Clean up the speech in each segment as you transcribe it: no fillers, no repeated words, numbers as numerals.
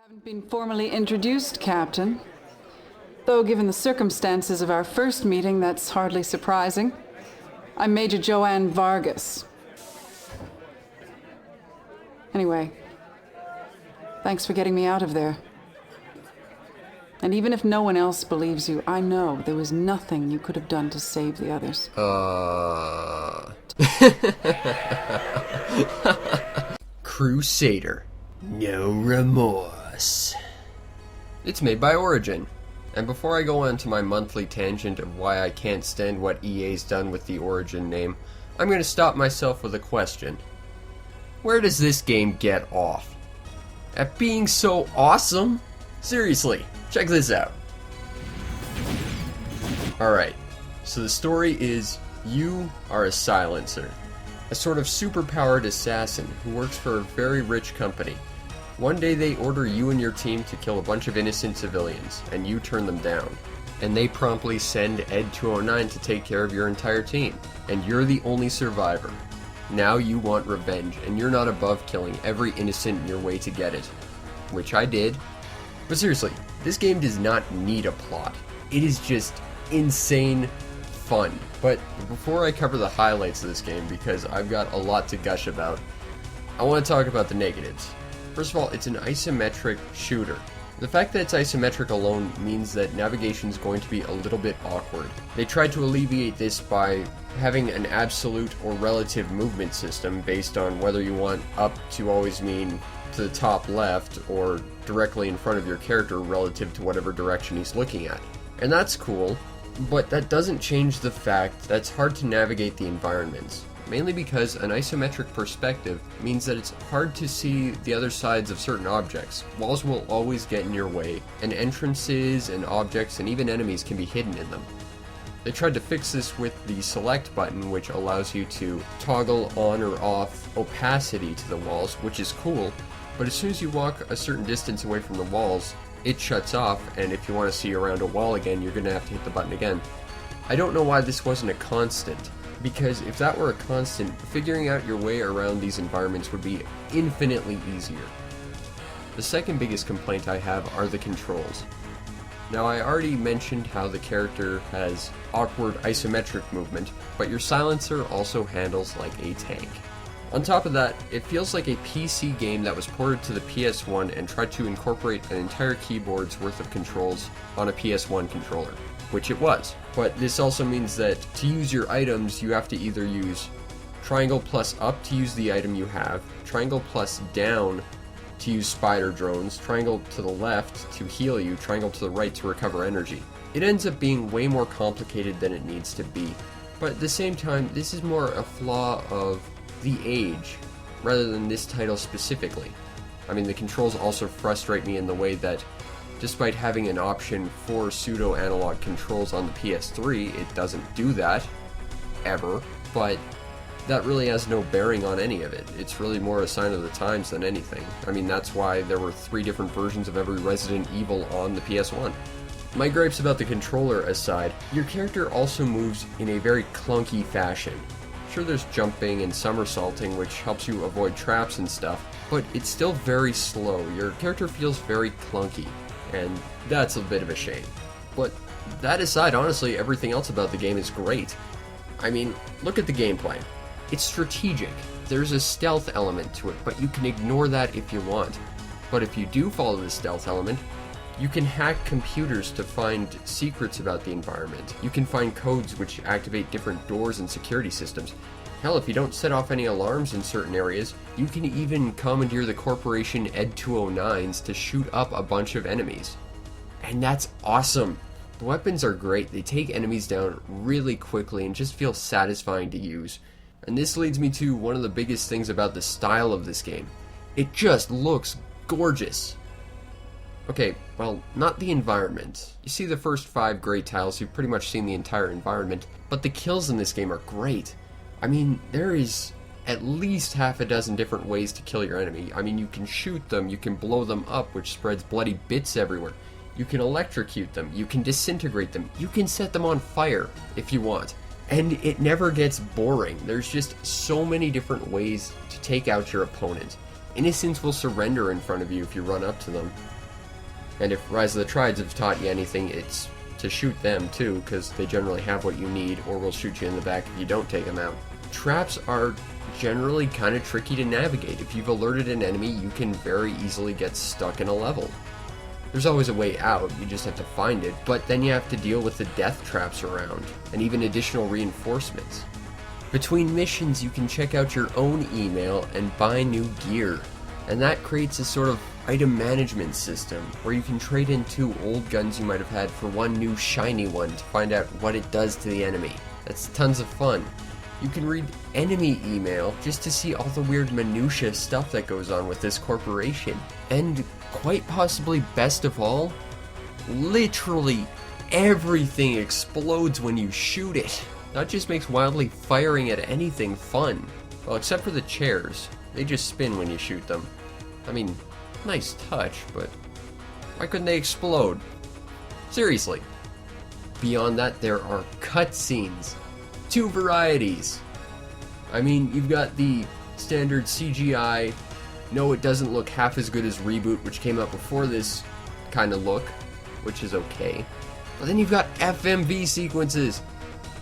Haven't been formally introduced, Captain. Though given the circumstances of our first meeting, that's hardly surprising. I'm Major Joanne Vargas. Anyway, thanks for getting me out of there. And even if no one else believes you, I know there was nothing you could have done to save the others. Crusader. No remorse. It's made by Origin. And before I go on to my monthly tangent of why I can't stand what EA's done with the Origin name, I'm going to stop myself with a question. Where does this game get off? At being so awesome? Seriously, check this out. Alright, so the story is you are a silencer, a sort of superpowered assassin who works for a very rich company. One day they order you and your team to kill a bunch of innocent civilians, and you turn them down. And they promptly send Ed 209 to take care of your entire team, and you're the only survivor. Now you want revenge, and you're not above killing every innocent in your way to get it. Which I did. But seriously, this game does not need a plot. It is just insane fun. But before I cover the highlights of this game, because I've got a lot to gush about, I want to talk about the negatives. First of all, it's an isometric shooter. The fact that it's isometric alone means that navigation is going to be a little bit awkward. They tried to alleviate this by having an absolute or relative movement system based on whether you want up to always mean to the top left or directly in front of your character relative to whatever direction he's looking at. And that's cool, but that doesn't change the fact that it's hard to navigate the environments. Mainly because an isometric perspective means that it's hard to see the other sides of certain objects. Walls will always get in your way, and entrances and objects and even enemies can be hidden in them. They tried to fix this with the select button, which allows you to toggle on or off opacity to the walls, which is cool, but as soon as you walk a certain distance away from the walls, it shuts off, and if you want to see around a wall again, you're going to have to hit the button again. I don't know why this wasn't a constant. Because if that were a constant, figuring out your way around these environments would be infinitely easier. The second biggest complaint I have are the controls. Now, I already mentioned how the character has awkward isometric movement, but your silencer also handles like a tank. On top of that, it feels like a PC game that was ported to the PS1 and tried to incorporate an entire keyboard's worth of controls on a PS1 controller. Which it was. But this also means that to use your items, you have to either use triangle plus up to use the item you have, triangle plus down to use spider drones, triangle to the left to heal you, triangle to the right to recover energy. It ends up being way more complicated than it needs to be. But at the same time, this is more a flaw of the age, rather than this title specifically. I mean, the controls also frustrate me in the way that despite having an option for pseudo-analog controls on the PS3, it doesn't do that, ever, but that really has no bearing on any of it. It's really more a sign of the times than anything. I mean, that's why there were 3 different versions of every Resident Evil on the PS1. My gripes about the controller aside, your character also moves in a very clunky fashion. Sure, there's jumping and somersaulting, which helps you avoid traps and stuff, but it's still very slow. Your character feels very clunky. And that's a bit of a shame. But that aside, honestly, everything else about the game is great. I mean, look at the gameplay. It's strategic. There's a stealth element to it, but you can ignore that if you want. But if you do follow the stealth element, you can hack computers to find secrets about the environment. You can find codes which activate different doors and security systems. Hell, if you don't set off any alarms in certain areas, you can even commandeer the corporation Ed 209s to shoot up a bunch of enemies. And that's awesome! The weapons are great, they take enemies down really quickly and just feel satisfying to use. And this leads me to one of the biggest things about the style of this game. It just looks gorgeous! Okay, well, not the environment. You see the first 5 gray tiles, you've pretty much seen the entire environment, but the kills in this game are great. I mean, there is at least half a dozen different ways to kill your enemy. I mean, you can shoot them, you can blow them up, which spreads bloody bits everywhere. You can electrocute them, you can disintegrate them, you can set them on fire if you want. And it never gets boring. There's just so many different ways to take out your opponent. innocents will surrender in front of you if you run up to them. And if Rise of the Triads have taught you anything, it's to shoot them too, because they generally have what you need, or will shoot you in the back if you don't take them out. Traps are generally kind of tricky to navigate. If you've alerted an enemy, you can very easily get stuck in a level. There's always a way out, you just have to find it, but then you have to deal with the death traps around, and even additional reinforcements. Between missions, you can check out your own email and buy new gear, and that creates a sort of item management system, where you can trade in 2 old guns you might have had for one new shiny one to find out what it does to the enemy. That's tons of fun. You can read enemy email just to see all the weird minutia stuff that goes on with this corporation. And quite possibly best of all, literally everything explodes when you shoot it. That just makes wildly firing at anything fun. Well, except for the chairs. They just spin when you shoot them. I mean, nice touch, but why couldn't they explode? Seriously. Beyond that, there are cutscenes. 2 varieties. I mean, you've got the standard CGI, no, it doesn't look half as good as Reboot, which came out before this kind of look, which is okay. But then you've got FMV sequences.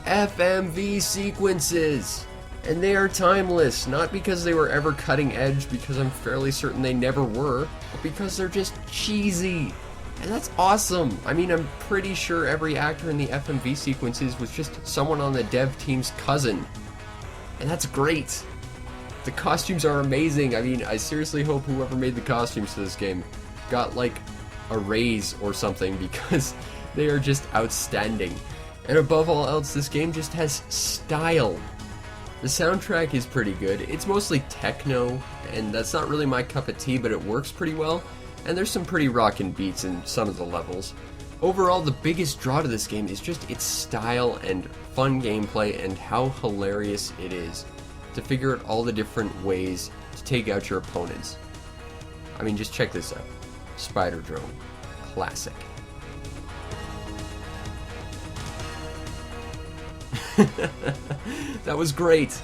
FMV sequences! And they are timeless, not because they were ever cutting edge, because I'm fairly certain they never were, but because they're just cheesy. And that's awesome! I mean, I'm pretty sure every actor in the FMV sequences was just someone on the dev team's cousin. And that's great! The costumes are amazing. I mean, I seriously hope whoever made the costumes to this game got, like, a raise or something, because they are just outstanding. And above all else, this game just has style. The soundtrack is pretty good. It's mostly techno, and that's not really my cup of tea, but it works pretty well. And there's some pretty rockin' beats in some of the levels. Overall, the biggest draw to this game is just its style and fun gameplay and how hilarious it is to figure out all the different ways to take out your opponents. I mean, just check this out. Spider Drone. Classic. That was great.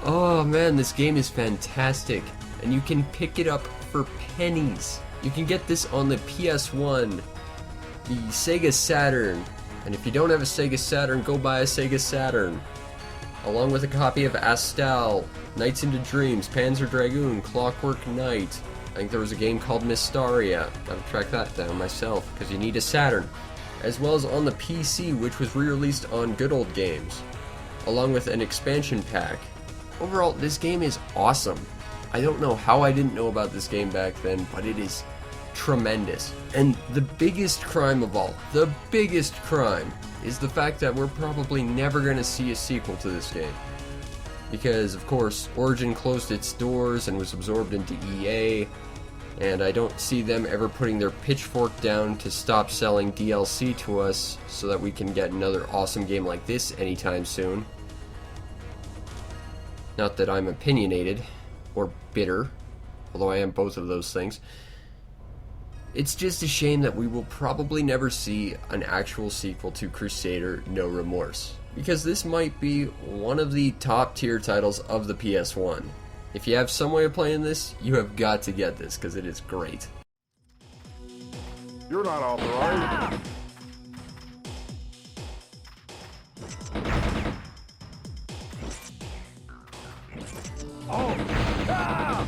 Oh man, this game is fantastic. And you can pick it up for pennies. You can get this on the PS1, the Sega Saturn, and if you don't have a Sega Saturn, go buy a Sega Saturn. Along with a copy of Astal, Nights into Dreams, Panzer Dragoon, Clockwork Knight. I think there was a game called Mystaria. Gotta track that down myself, because you need a Saturn. As well as on the PC, which was re-released on Good Old Games, along with an expansion pack. Overall, this game is awesome. I don't know how I didn't know about this game back then, but it is tremendous. And the biggest crime of all, the biggest crime, is the fact that we're probably never going to see a sequel to this game. Because, of course, Origin closed its doors and was absorbed into EA, and I don't see them ever putting their pitchfork down to stop selling DLC to us so that we can get another awesome game like this anytime soon. Not that I'm opinionated or bitter, although I am both of those things. It's just a shame that we will probably never see an actual sequel to Crusader No Remorse, because this might be one of the top tier titles of the PS1. If you have some way of playing this, you have got to get this, because it is great. You're not authorized. Oh! Ah!